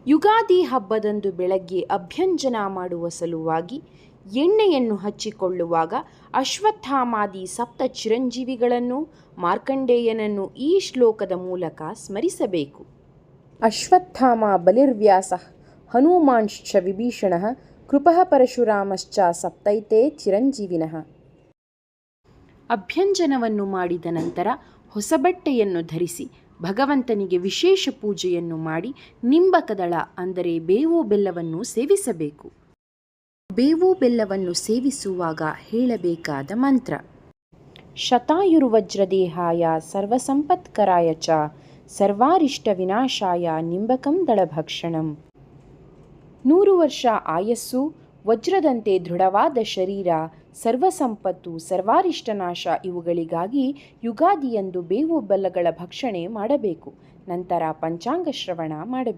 ಯುಗಾದಿ ಹಬ್ಬದಂದು ಬೆಳಗ್ಗೆ ಅಭ್ಯಂಜನ ಮಾಡುವ ಸಲುವಾಗಿ ಎಣ್ಣೆಯನ್ನು ಹಚ್ಚಿಕೊಳ್ಳುವಾಗ ಅಶ್ವತ್ಥಾಮಾದಿ ಸಪ್ತ ಚಿರಂಜೀವಿಗಳನ್ನು ಮಾರ್ಕಂಡೇಯನನ್ನು ಈ ಶ್ಲೋಕದ ಮೂಲಕ ಸ್ಮರಿಸಬೇಕು. ಅಶ್ವತ್ಥಾಮ ಬಲಿರ್ವ್ಯಾಸ ಹನುಮಾಂಶ್ಚ ವಿಭೀಷಣ ಕೃಪಃ ಪರಶುರಾಮಶ್ಚ ಸಪ್ತೈತೆ ಚಿರಂಜೀವಿನಃ. ಅಭ್ಯಂಜನವನ್ನು ಮಾಡಿದ ನಂತರ ಹೊಸ ಬಟ್ಟೆಯನ್ನು ಧರಿಸಿ ಭಗವಂತನಿಗೆ ವಿಶೇಷ ಪೂಜೆಯನ್ನು ಮಾಡಿ ನಿಂಬಕದಳ ಅಂದರೆ ಬೇವು ಬೆಲ್ಲವನ್ನು ಸೇವಿಸಬೇಕು. ಬೇವು ಬೆಲ್ಲವನ್ನು ಸೇವಿಸುವಾಗ ಹೇಳಬೇಕಾದ ಮಂತ್ರ: ಶತಾಯುರ್ವಜ್ರದೇಹಾಯ ಸರ್ವಸಂಪತ್ಕರಾಯ ಚ ಸರ್ವಾರಿಷ್ಟ ವಿನಾಶಾಯ ನಿಂಬಕಂ ದಳಭಕ್ಷಣಂ. 100 ವರ್ಷ ಆಯಸ್ಸು, ವಜ್ರದಂತೆ ದೃಢವಾದ ಶರೀರ, ಸರ್ವಸಂಪತ್ತು, ಸರ್ವಾರಿಷ್ಟನಾಶ ಇವುಗಳಿಗಾಗಿ ಯುಗಾದಿಯಂದು ಬೇವು ಬೆಲ್ಲಗಳ ಭಕ್ಷಣೆ ಮಾಡಬೇಕು. ನಂತರ ಪಂಚಾಂಗ ಶ್ರವಣ ಮಾಡಬೇಕು.